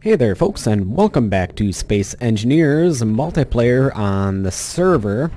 Hey there folks, and welcome back to Space Engineers multiplayer on the server.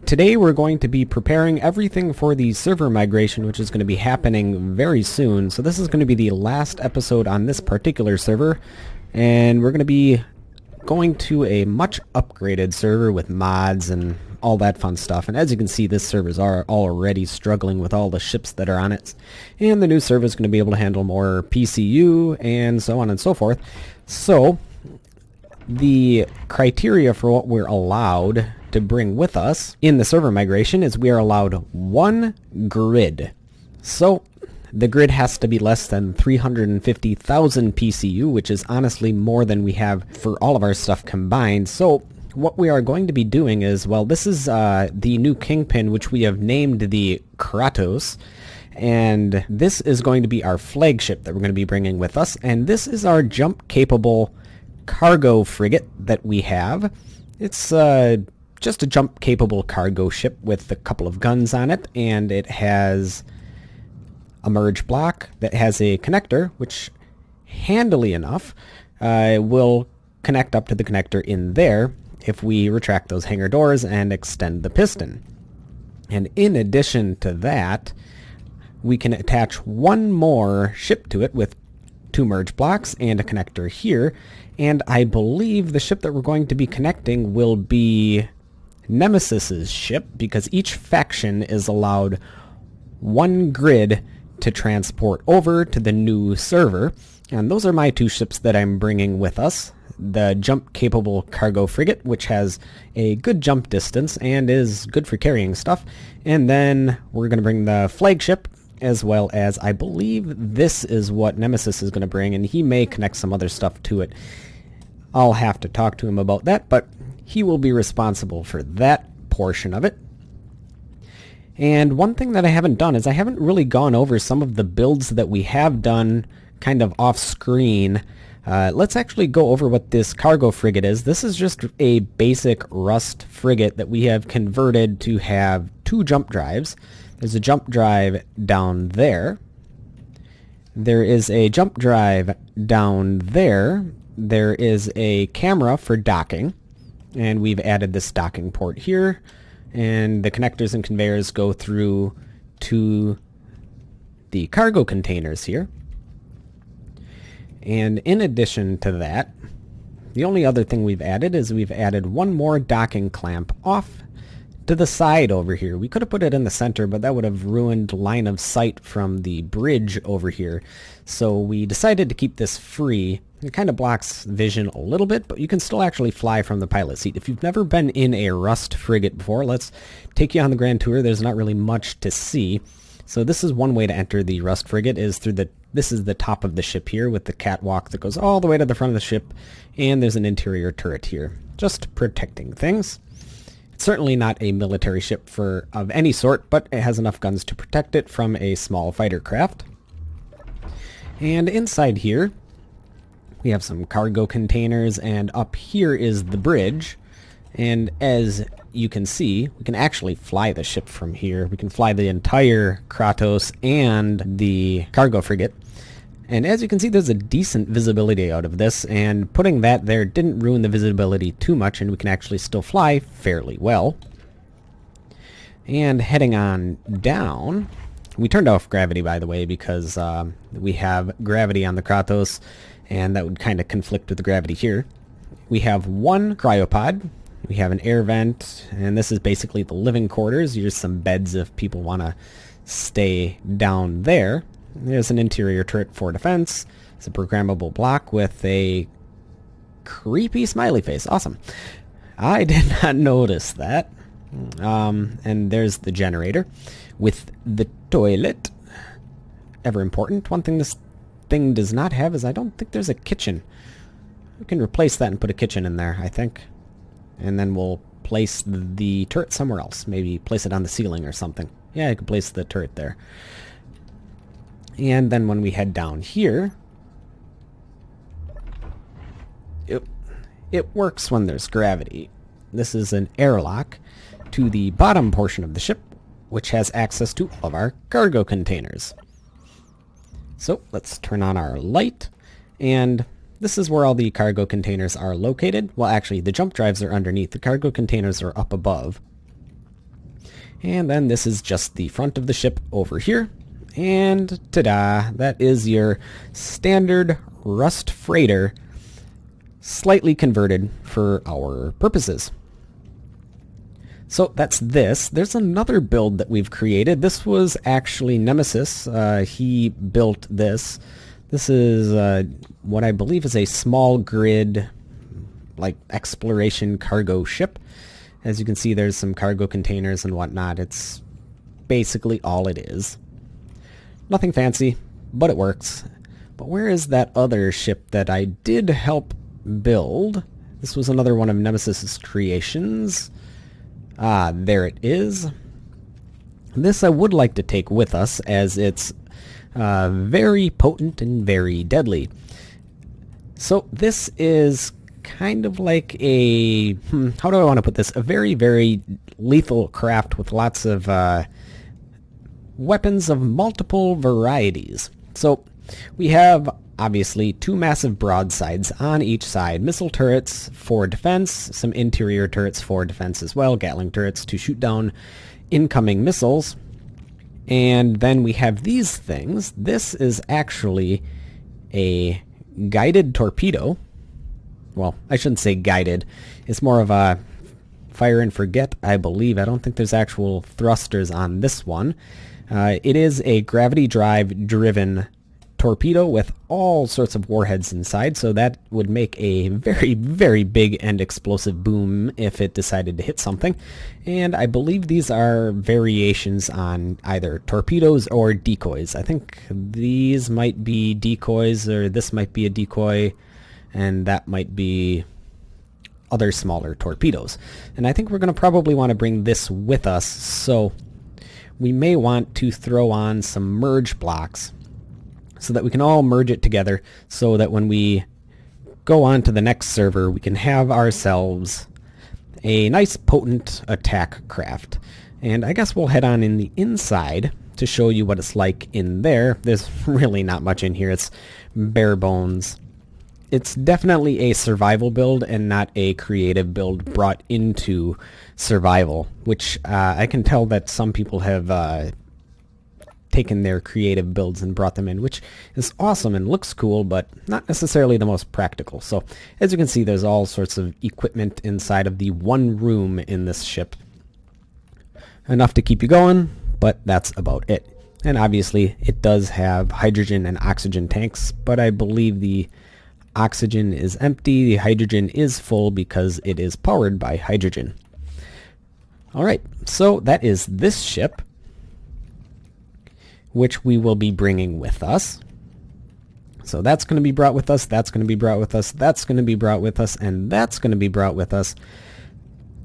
Today we're going to be preparing everything for the server migration, which is going to be happening very soon. So this is going to be the last episode on this particular server, and we're going to be going to a much upgraded server with mods and all that fun stuff. And as you can see, this server's already struggling with all the ships that are on it, and the new server is going to be able to handle more PCU and so on and so forth. So the criteria for what we're allowed to bring with us in the server migration is we are allowed one grid. So the grid has to be less than 350,000 PCU, which is honestly more than we have for all of our stuff combined. So what we are going to be doing is, well, this is the new Kingpin, which we have named the Kratos, and this is going to be our flagship that we're going to be bringing with us, and this is our jump-capable cargo frigate that we have. It's just a jump-capable cargo ship with a couple of guns on it, and it has a merge block that has a connector, which handily enough will connect up to the connector in there if we retract those hangar doors and extend the piston. And in addition to that, we can attach one more ship to it with two merge blocks and a connector here, and I believe the ship that we're going to be connecting will be Nemesis's ship, because each faction is allowed one grid to transport over to the new server, and those are my two ships that I'm bringing with us. The jump-capable cargo frigate, which has a good jump distance and is good for carrying stuff, and then we're going to bring the flagship, as well as I believe this is what Nemesis is going to bring, and he may connect some other stuff to it. I'll have to talk to him about that, but he will be responsible for that portion of it. And one thing that I haven't done is I haven't really gone over some of the builds that we have done kind of off screen. Let's actually go over what this cargo frigate is. This is just a basic Rust frigate that we have converted to have two jump drives. There's a jump drive down there. There is a jump drive down there. There is a camera for docking, and we've added this docking port here, and the connectors and conveyors go through to the cargo containers here. And in addition to that, the only other thing we've added is we've added one more docking clamp off to the side over here. We could have put it in the center, but that would have ruined line of sight from the bridge over here. So we decided to keep this free. It kind of blocks vision a little bit, but you can still actually fly from the pilot seat. If you've never been in a Rust frigate before, let's take you on the grand tour. There's not really much to see. So this is one way to enter the Rust frigate, is through this is the top of the ship here with the catwalk that goes all the way to the front of the ship, and there's an interior turret here, just protecting things. It's certainly not a military ship of any sort, but it has enough guns to protect it from a small fighter craft. And inside here, we have some cargo containers, and up here is the bridge. And as you can see, we can actually fly the ship from here. We can fly the entire Kratos and the cargo frigate. And as you can see, there's a decent visibility out of this, and putting that there didn't ruin the visibility too much, and we can actually still fly fairly well. And heading on down, we turned off gravity, by the way, because we have gravity on the Kratos, and that would kind of conflict with the gravity here. We have one cryopod. We have an air vent, and this is basically the living quarters. Here's some beds if people want to stay down there. There's an interior turret for defense. It's a programmable block with a creepy smiley face. Awesome. I did not notice that. And there's the generator with the toilet. Ever important. One thing this thing does not have is I don't think there's a kitchen. We can replace that and put a kitchen in there, I think. And then we'll place the turret somewhere else. Maybe place it on the ceiling or something. Yeah, I could place the turret there. And then when we head down here, it works when there's gravity. This is an airlock to the bottom portion of the ship, which has access to all of our cargo containers. So let's turn on our light, and this is where all the cargo containers are located. Well, actually, the jump drives are underneath. The cargo containers are up above. And then this is just the front of the ship over here. And ta-da, that is your standard Rust freighter, slightly converted for our purposes. So that's this. There's another build that we've created. This was actually Nemesis. He built this. This is what I believe is a small grid, like, exploration cargo ship. As you can see, there's some cargo containers and whatnot. It's basically all it is. Nothing fancy, but it works. But where is that other ship that I did help build? This was another one of Nemesis's creations. Ah, there it is. This I would like to take with us, as it's very potent and very deadly. So this is kind of like a, how do I want to put this? A very, very lethal craft with lots of weapons of multiple varieties. So we have obviously two massive broadsides on each side, missile turrets for defense, some interior turrets for defense as well, Gatling turrets to shoot down incoming missiles. And then we have these things. This is actually a guided torpedo. Well, I shouldn't say guided. It's more of a fire and forget, I believe. I don't think there's actual thrusters on this one. It is a gravity drive driven torpedo with all sorts of warheads inside, so that would make a very, very big and explosive boom if it decided to hit something. And I believe these are variations on either torpedoes or decoys. I think these might be decoys, or this might be a decoy, and that might be other smaller torpedoes. And I think we're going to probably want to bring this with us, so we may want to throw on some merge blocks so that we can all merge it together, so that when we go on to the next server, we can have ourselves a nice potent attack craft. And I guess we'll head on in the inside to show you what it's like in there. There's really not much in here. It's bare bones. It's definitely a survival build and not a creative build brought into survival, which I can tell that some people have taken their creative builds and brought them in, which is awesome and looks cool, but not necessarily the most practical. So as you can see, there's all sorts of equipment inside of the one room in this ship. Enough to keep you going, but that's about it. And obviously it does have hydrogen and oxygen tanks, but I believe the oxygen is empty. The hydrogen is full because it is powered by hydrogen. Alright, so that is this ship, which we will be bringing with us. So that's going to be brought with us, that's going to be brought with us, that's going to be brought with us, and that's going to be brought with us.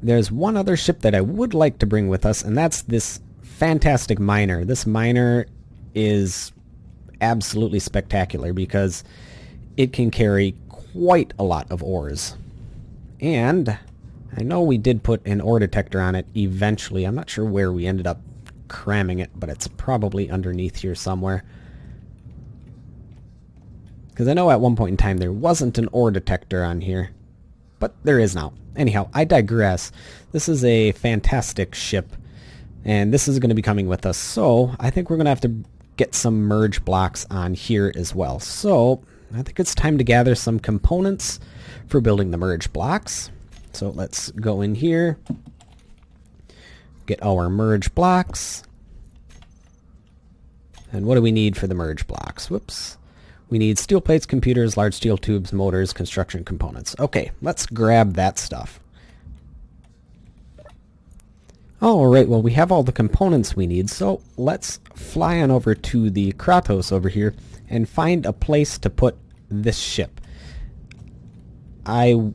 There's one other ship that I would like to bring with us, and that's this fantastic miner. This miner is absolutely spectacular because it can carry quite a lot of ores. And I know we did put an ore detector on it eventually. I'm not sure where we ended up cramming it, but it's probably underneath here somewhere. Because I know at one point in time there wasn't an ore detector on here, but there is now. Anyhow, I digress. This is a fantastic ship, and this is going to be coming with us, so I think we're going to have to get some merge blocks on here as well. So I think it's time to gather some components for building the merge blocks. So let's go in here, get our merge blocks. And what do we need for the merge blocks? Whoops. We need steel plates, computers, large steel tubes, motors, construction components. Okay, let's grab that stuff. Alright, well we have all the components we need, so let's fly on over to the Kratos over here and find a place to put this ship. I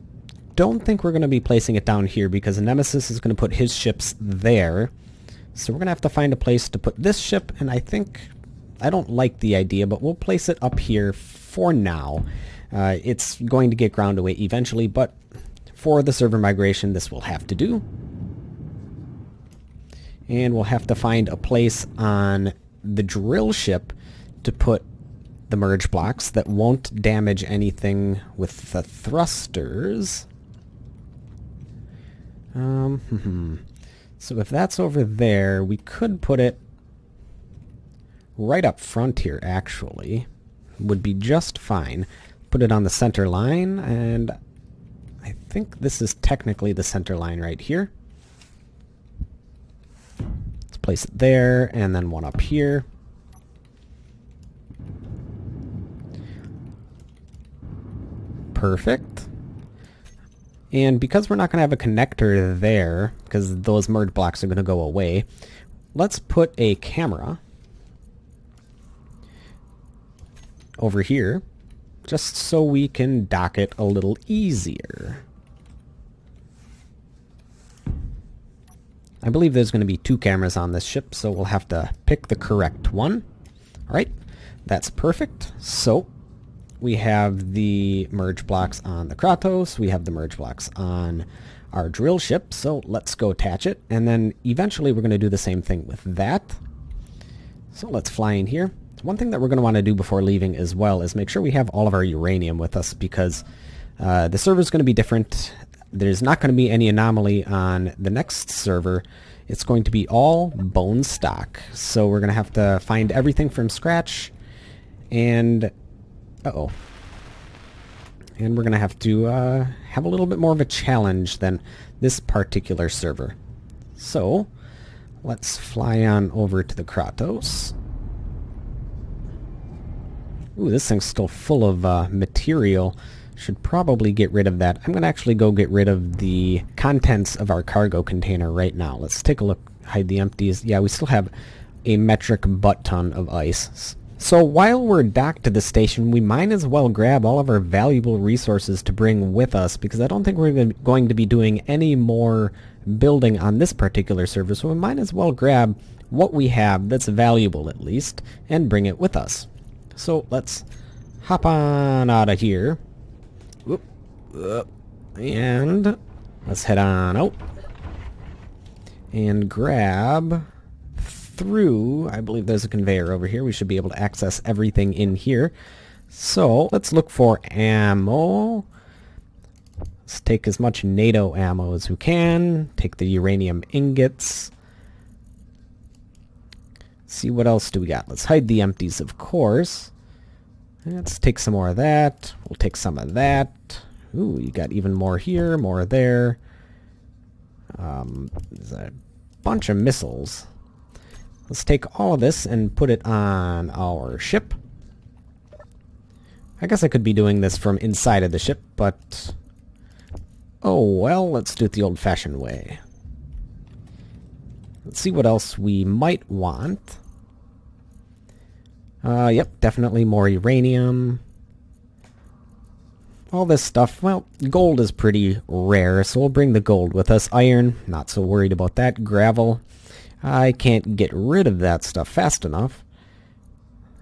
don't think we're going to be placing it down here because Nemesis is going to put his ships there. So we're going to have to find a place to put this ship, and I don't like the idea, but we'll place it up here for now. It's going to get ground away eventually, but for the server migration this will have to do. And we'll have to find a place on the drill ship to put the merge blocks that won't damage anything with the thrusters. So if that's over there, we could put it right up front here, actually. Would be just fine. Put it on the center line, and I think this is technically the center line right here. Let's place it there, and then one up here. Perfect. And because we're not going to have a connector there, because those merge blocks are going to go away, let's put a camera over here, just so we can dock it a little easier. I believe there's going to be 2 cameras on this ship, so we'll have to pick the correct one. Alright, that's perfect. So we have the merge blocks on the Kratos, we have the merge blocks on our drill ship, so let's go attach it, and then eventually we're going to do the same thing with that. So let's fly in here. One thing that we're going to want to do before leaving as well is make sure we have all of our uranium with us, because the server is going to be different. There's not going to be any Anomaly on the next server. It's going to be all bone stock, so we're going to have to find everything from scratch, and and we're going to have have a little bit more of a challenge than this particular server. So let's fly on over to the Kratos. Ooh, this thing's still full of material. Should probably get rid of that. I'm going to actually go get rid of the contents of our cargo container right now. Let's take a look. Hide the empties. Yeah, we still have a metric butt ton of ice. So while we're docked to the station, we might as well grab all of our valuable resources to bring with us, because I don't think we're going to be doing any more building on this particular server, so we might as well grab what we have that's valuable at least and bring it with us. So let's hop on out of here. Whoop, and let's head on out and grab through. I believe there's a conveyor over here. We should be able to access everything in here. So let's look for ammo. Let's take as much NATO ammo as we can. Take the uranium ingots. See what else do we got. Let's hide the empties, of course. Let's take some more of that. We'll take some of that. Ooh, you got even more here, more there. There's a bunch of missiles. Let's take all of this and put it on our ship. I guess I could be doing this from inside of the ship, but oh well, let's do it the old-fashioned way. Let's see what else we might want. Yep, definitely more uranium. All this stuff, well, gold is pretty rare, so we'll bring the gold with us. Iron, not so worried about that. Gravel, I can't get rid of that stuff fast enough.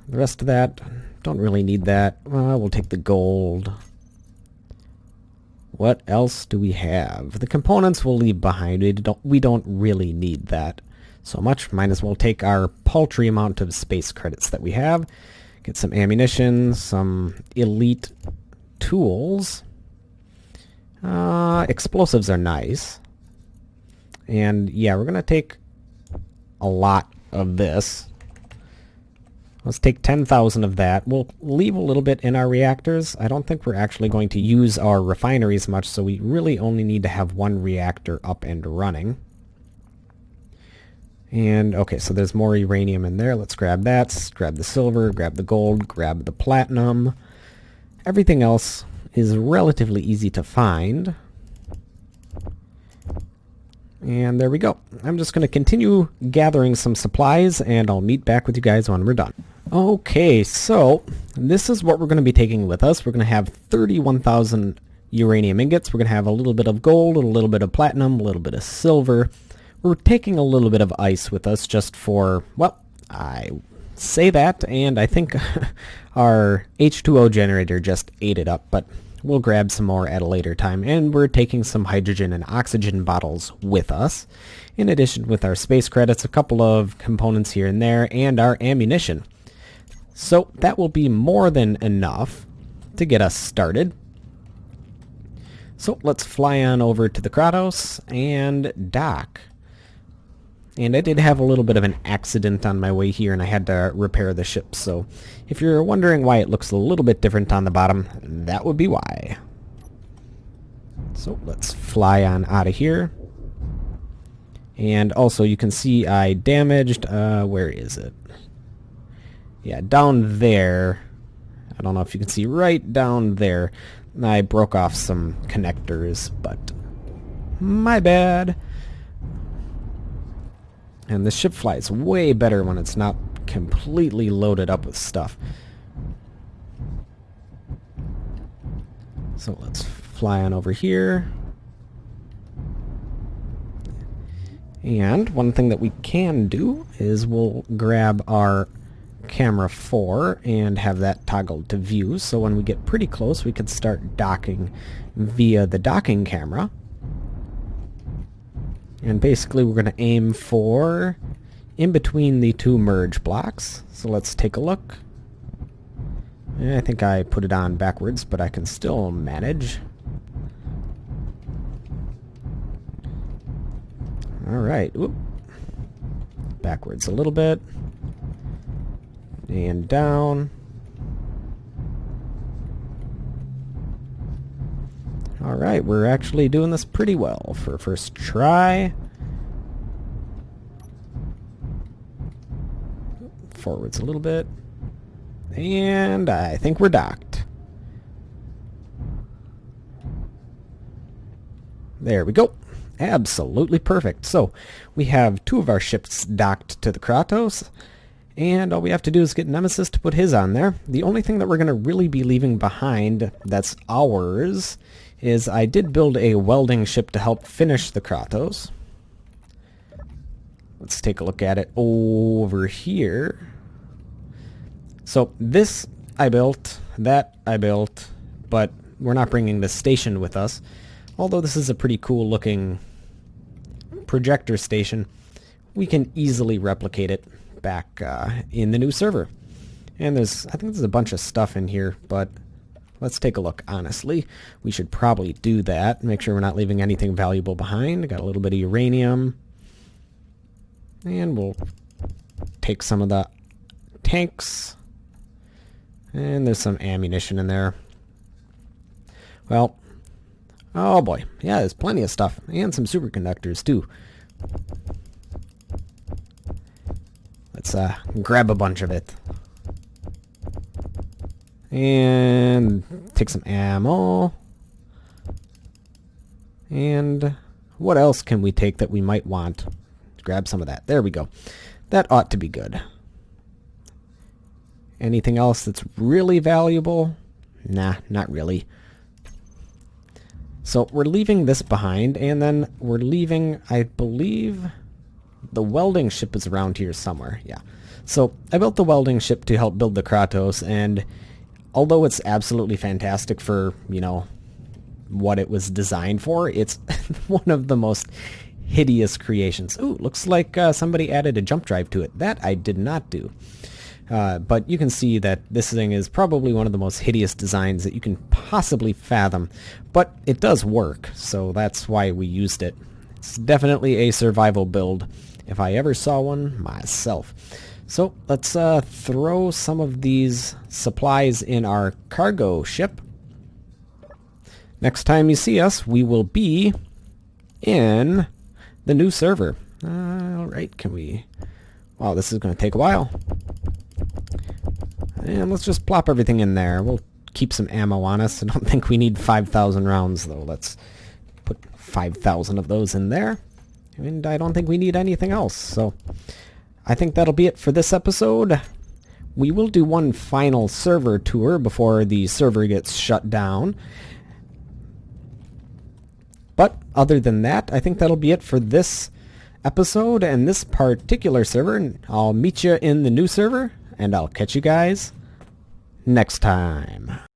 The rest of that, don't really need that. We'll take the gold. What else do we have? The components we'll leave behind. We don't really need that so much. Might as well take our paltry amount of space credits that we have. Get some ammunition, some elite tools. Explosives are nice. And yeah, we're going to take a lot of this. Let's take 10,000 of that. We'll leave a little bit in our reactors. I don't think we're actually going to use our refineries much, so we really only need to have one reactor up and running. And okay, so there's more uranium in there. Let's grab that. Let's grab the silver, grab the gold, grab the platinum. Everything else is relatively easy to find. And there we go. I'm just going to continue gathering some supplies, and I'll meet back with you guys when we're done. Okay, so this is what we're going to be taking with us. We're going to have 31,000 uranium ingots. We're going to have a little bit of gold, a little bit of platinum, a little bit of silver. We're taking a little bit of ice with us just for, well, I say that, and I think our H2O generator just ate it up, but we'll grab some more at a later time. And we're taking some hydrogen and oxygen bottles with us, in addition with our space credits, a couple of components here and there, and our ammunition. So that will be more than enough to get us started. So let's fly on over to the Kratos and dock. And I did have a little bit of an accident on my way here, and I had to repair the ship. So if you're wondering why it looks a little bit different on the bottom, that would be why. So let's fly on out of here. And also you can see I damaged, where is it? Yeah, down there. I don't know if you can see right down there. I broke off some connectors, but my bad. And the ship flies way better when it's not completely loaded up with stuff. So let's fly on over here. And one thing that we can do is we'll grab our camera 4 and have that toggled to view, so when we get pretty close we could start docking via the docking camera. And basically we're going to aim for in between the two merge blocks. So let's take a look. I think I put it on backwards, but I can still manage. Alright, backwards a little bit. And down. Alright, we're actually doing this pretty well for a first try. Forwards a little bit. And I think we're docked. There we go. Absolutely perfect. So we have two of our ships docked to the Kratos. And all we have to do is get Nemesis to put his on there. The only thing that we're going to really be leaving behind that's ours is I did build a welding ship to help finish the Kratos. Let's take a look at it over here. So this I built, that I built, but we're not bringing the station with us. Although this is a pretty cool looking projector station, we can easily replicate it back in the new server. And I think there's a bunch of stuff in here, but let's take a look. Honestly, we should probably do that. Make sure we're not leaving anything valuable behind. Got a little bit of uranium. And we'll take some of the tanks. And there's some ammunition in there. Well, oh boy. Yeah, there's plenty of stuff. And some superconductors too. Let's grab a bunch of it. And take some ammo. And what else can we take that we might want? Grab some of that. There we go. That ought to be good. Anything else that's really valuable? Nah, not really. So we're leaving this behind, and then we're leaving, I believe, the welding ship is around here somewhere. Yeah. So I built the welding ship to help build the Kratos, and although it's absolutely fantastic for, you know, what it was designed for, it's one of the most hideous creations. Ooh, looks like somebody added a jump drive to it. That I did not do. But you can see that this thing is probably one of the most hideous designs that you can possibly fathom. But it does work, so that's why we used it. It's definitely a survival build, if I ever saw one myself. So let's throw some of these supplies in our cargo ship. Next time you see us, we will be in the new server. Alright, can we... Wow, this is going to take a while. And let's just plop everything in there. We'll keep some ammo on us. I don't think we need 5,000 rounds, though. Let's put 5,000 of those in there. And I don't think we need anything else. So I think that'll be it for this episode. We will do one final server tour before the server gets shut down. But other than that, I think that'll be it for this episode and this particular server. I'll meet you in the new server, and I'll catch you guys next time.